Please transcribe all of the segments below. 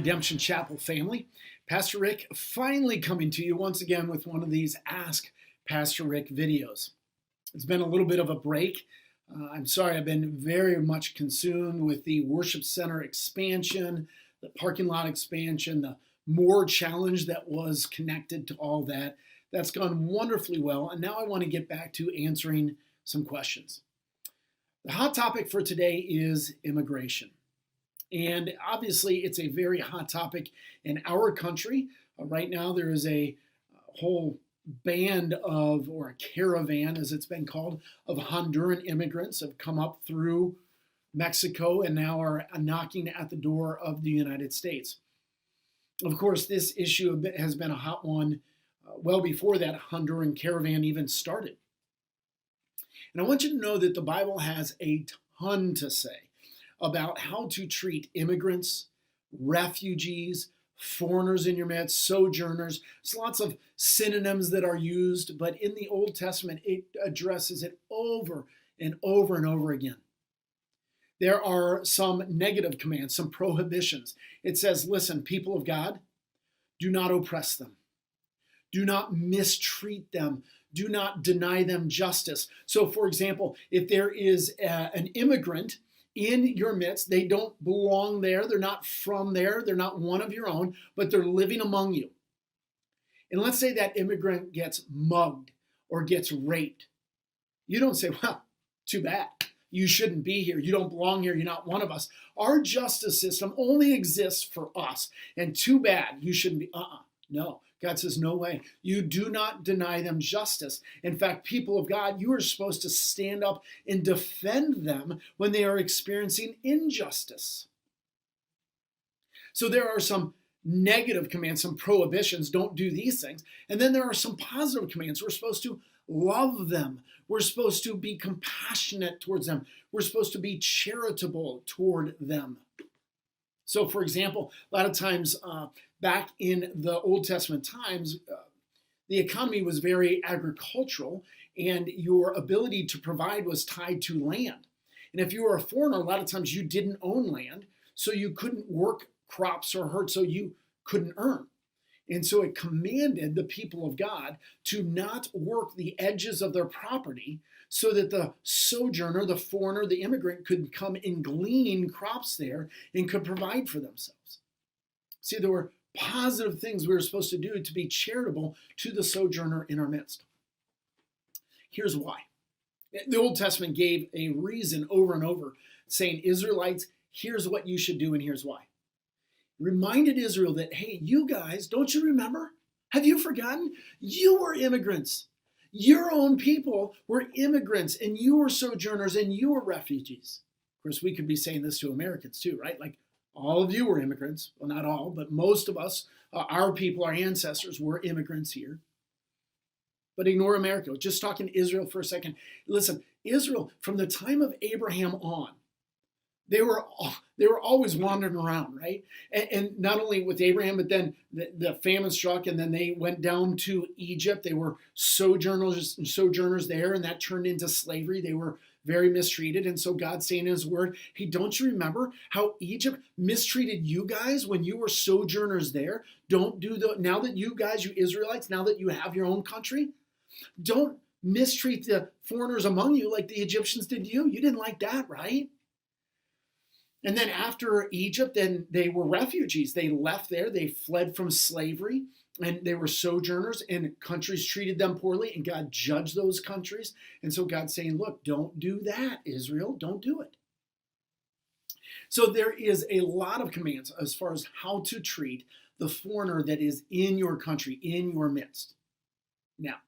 Redemption Chapel family. Pastor Rick finally coming to you once again with one of these Ask Pastor Rick videos. It's been a little bit of a break. I'm sorry, I've been very much consumed with the worship center expansion, the parking lot expansion, the more challenge that was connected to all that. That's gone wonderfully well, and now I want to get back to answering some questions. The hot topic for today is immigration. And obviously, it's a very hot topic in our country. Right now, there is a whole band of, or a caravan, as it's been called, of Honduran immigrants have come up through Mexico and now are knocking at the door of the United States. Of course, this issue has been a hot one well before that Honduran caravan even started. And I want you to know that the Bible has a ton to say about how to treat immigrants, refugees, foreigners in your midst, sojourners. There's lots of synonyms that are used, but in the Old Testament, it addresses it over and over and over again. There are some negative commands, some prohibitions. It says, listen, people of God, do not oppress them. Do not mistreat them. Do not deny them justice. So, for example, if there is an immigrant in your midst, they don't belong there, they're not from there, they're not one of your own, but they're living among you. And let's say that immigrant gets mugged or gets raped. You don't say, well, too bad. You shouldn't be here. You don't belong here. You're not one of us. Our justice system only exists for us. And too bad. You shouldn't be. No. God says, no way. You do not deny them justice. In fact, people of God, you are supposed to stand up and defend them when they are experiencing injustice. So there are some negative commands, some prohibitions. Don't do these things. And then there are some positive commands. We're supposed to love them. We're supposed to be compassionate towards them. We're supposed to be charitable toward them. So, for example, a lot of times back in the Old Testament times, the economy was very agricultural, and your ability to provide was tied to land. And if you were a foreigner, a lot of times you didn't own land, so you couldn't work crops or herd, so you couldn't earn. And so it commanded the people of God to not work the edges of their property so that the sojourner, the foreigner, the immigrant could come and glean crops there and could provide for themselves. See, there were positive things we were supposed to do to be charitable to the sojourner in our midst. Here's why. The Old Testament gave a reason over and over saying, Israelites, here's what you should do and here's why. Reminded Israel that, hey, you guys, don't you remember? Have you forgotten? You were immigrants. Your own people were immigrants, and you were sojourners, and you were refugees. Of course, we could be saying this to Americans too, right? Like, all of you were immigrants. Well, not all, but most of us, our people, our ancestors were immigrants here. But ignore America. Just talking to Israel for a second. Listen, Israel, from the time of Abraham on, they were always wandering around, right? And not only with Abraham, but then the famine struck, and then they went down to Egypt. They were sojourners there, and that turned into slavery. They were very mistreated. And so God's saying in his word, hey, don't you remember how Egypt mistreated you guys when you were sojourners there? Don't do that. Now that you guys, you Israelites, now that you have your own country, don't mistreat the foreigners among you like the Egyptians did you. You didn't like that, right? And then after Egypt, then they were refugees. They left there. They fled from slavery, and they were sojourners, and countries treated them poorly, and God judged those countries. And so God's saying, look, don't do that, Israel. Don't do it. So there is a lot of commands as far as how to treat the foreigner that is in your country, in your midst. Now,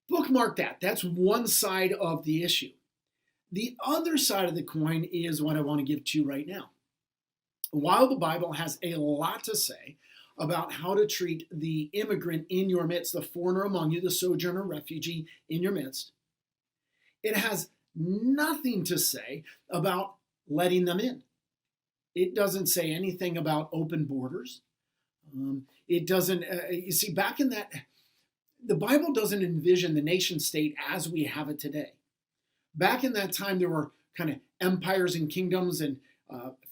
bookmark that. That's one side of the issue. The other side of the coin is what I want to give to you right now. While the Bible has a lot to say about how to treat the immigrant in your midst, the foreigner among you, the sojourner, refugee in your midst, it has nothing to say about letting them in. It doesn't say anything about open borders. It doesn't, you see, back in that, the Bible doesn't envision the nation state as we have it today. Back in that time, there were kind of empires and kingdoms, and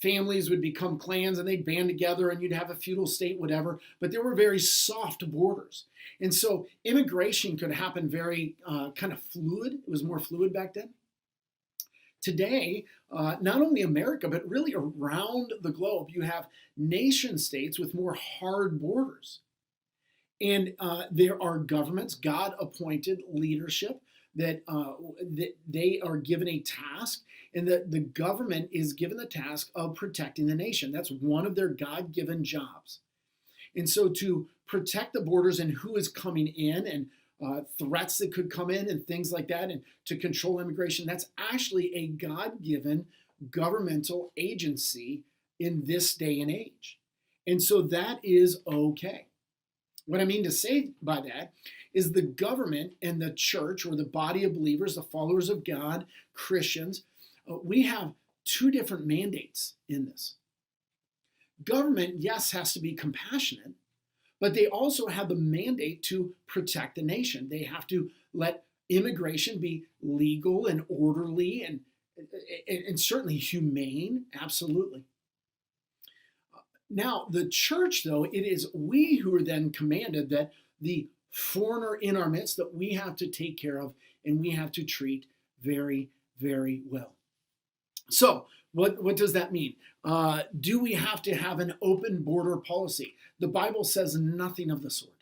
Families would become clans and they'd band together and you'd have a feudal state, whatever, but there were very soft borders. And so immigration could happen very kind of fluid. It was more fluid back then. Today, not only America, but really around the globe, you have nation states with more hard borders. And there are governments, God-appointed leadership, that they are given a task, and the government is given the task of protecting the nation. That's one of their God-given jobs. And so to protect the borders and who is coming in and threats that could come in and things like that, and to control immigration, that's actually a God-given governmental agency in this day and age. And so that is okay. What I mean to say by that is the government and the church, or the body of believers, the followers of God, Christians, we have two different mandates in this. Government, yes, has to be compassionate, but they also have the mandate to protect the nation. They have to let immigration be legal and orderly and certainly humane, absolutely. Now, the church, though, it is we who are then commanded that the foreigner in our midst that we have to take care of and we have to treat very, very well. So, what does that mean? Do we have to have an open border policy? The Bible says nothing of the sort.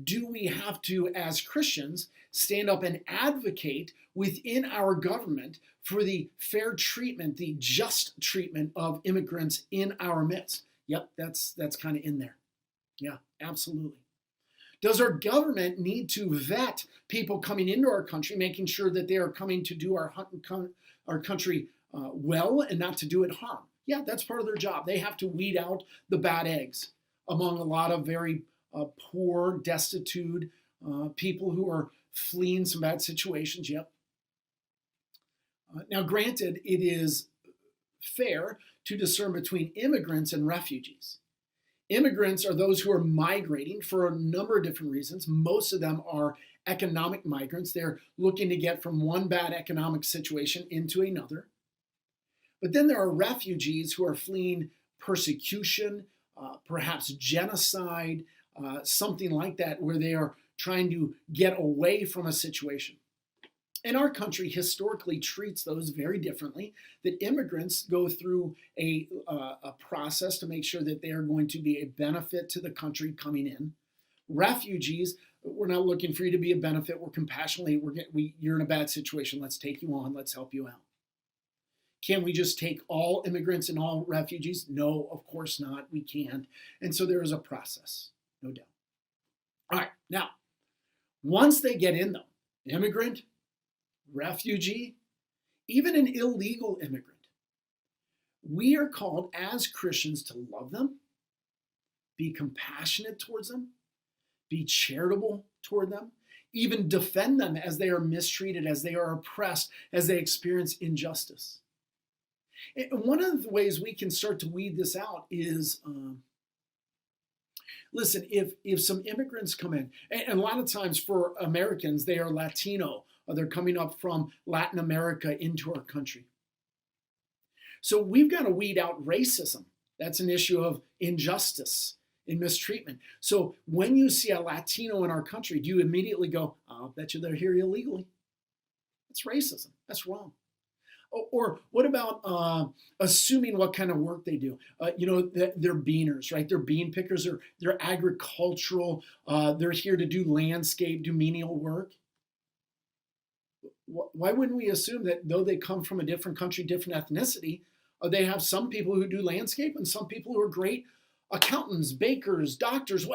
Do we have to, as Christians, stand up and advocate within our government for the fair treatment, the just treatment of immigrants in our midst? Yep, that's kind of in there. Yeah, absolutely. Does our government need to vet people coming into our country, making sure that they are coming to do our country well and not to do it harm? Yeah, that's part of their job. They have to weed out the bad eggs among a lot of very poor, destitute people who are fleeing some bad situations. Yep. Now, granted, it is fair to discern between immigrants and refugees. Immigrants are those who are migrating for a number of different reasons. Most of them are economic migrants. They're looking to get from one bad economic situation into another. But then there are refugees who are fleeing persecution, perhaps genocide, something like that, where they are trying to get away from a situation. And our country historically treats those very differently, that immigrants go through a process to make sure that they are going to be a benefit to the country coming in. Refugees, we're not looking for you to be a benefit. We're compassionately, you're in a bad situation. Let's take you on. Let's help you out. Can we just take all immigrants and all refugees? No, of course not. We can't. And so there is a process, no doubt. All right, now, once they get in, though, immigrant, refugee, even an illegal immigrant, we are called as Christians to love them, be compassionate towards them, be charitable toward them, even defend them as they are mistreated, as they are oppressed, as they experience injustice. And one of the ways we can start to weed this out is, listen, if some immigrants come in, and a lot of times for Americans, they are Latino, or they're coming up from Latin America into our country. So we've got to weed out racism. That's an issue of injustice and mistreatment. So when you see a Latino in our country, do you immediately go, I'll bet you they're here illegally? That's racism. That's wrong. Or what about assuming what kind of work they do? They're beaners, right? They're bean pickers, or they're agricultural. They're here to do landscape, do menial work. Why wouldn't we assume that though they come from a different country, different ethnicity, they have some people who do landscape and some people who are great accountants, bakers, doctors,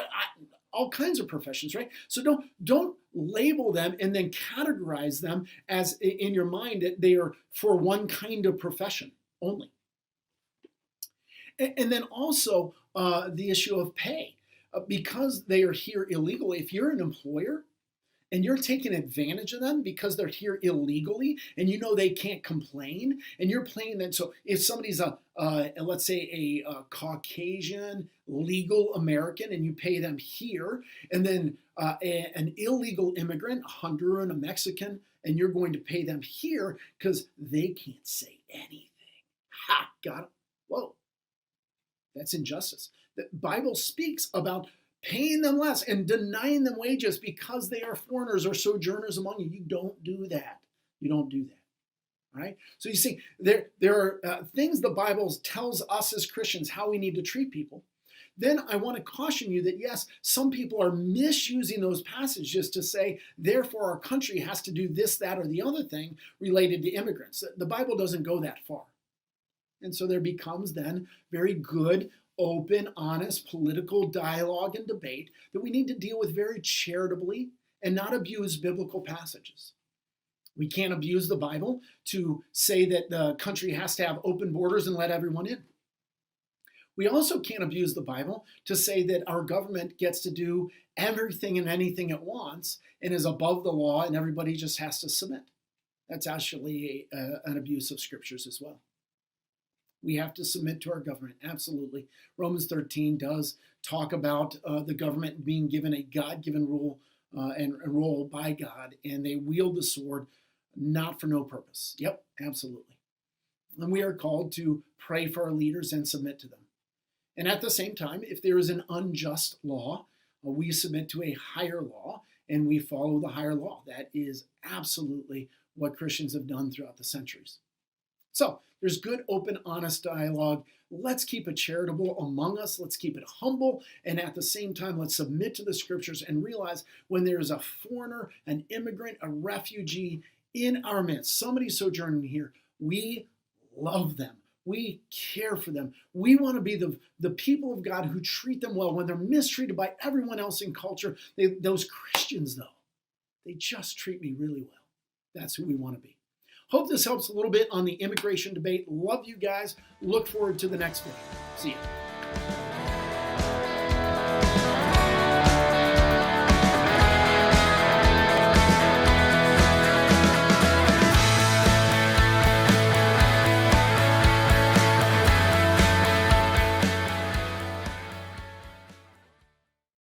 all kinds of professions, right? So don't label them and then categorize them as in your mind that they are for one kind of profession only. And then also the issue of pay. Because they are here illegally, if you're an employer and you're taking advantage of them because they're here illegally and you know they can't complain, and you're playing that. So if somebody's let's say a Caucasian legal American and you pay them here, and then an illegal immigrant, a Honduran, a Mexican, and you're going to pay them here because they can't say anything. Ha, got it. Whoa, that's injustice. The Bible speaks about paying them less and denying them wages because they are foreigners or sojourners among you. You don't do that. You don't do that. All right? So you see, there are things the Bible tells us as Christians how we need to treat people. Then I want to caution you that, yes, some people are misusing those passages to say, therefore, our country has to do this, that, or the other thing related to immigrants. The Bible doesn't go that far. And so there becomes then very good, open, honest political dialogue and debate that we need to deal with very charitably and not abuse biblical passages. We can't abuse the Bible to say that the country has to have open borders and let everyone in. We also can't abuse the Bible to say that our government gets to do everything and anything it wants and is above the law and everybody just has to submit. That's actually an abuse of scriptures as well. We have to submit to our government, absolutely. Romans 13 does talk about the government being given a God-given rule and a role by God, and they wield the sword not for no purpose. Yep, absolutely. And we are called to pray for our leaders and submit to them. And at the same time, if there is an unjust law, we submit to a higher law and we follow the higher law. That is absolutely what Christians have done throughout the centuries. So there's good, open, honest dialogue. Let's keep it charitable among us. Let's keep it humble. And at the same time, let's submit to the scriptures and realize when there is a foreigner, an immigrant, a refugee in our midst, somebody sojourning here, we love them. We care for them. We want to be the people of God who treat them well when they're mistreated by everyone else in culture. Those Christians, though, they just treat me really well. That's who we want to be. Hope this helps a little bit on the immigration debate. Love you guys. Look forward to the next video. See you.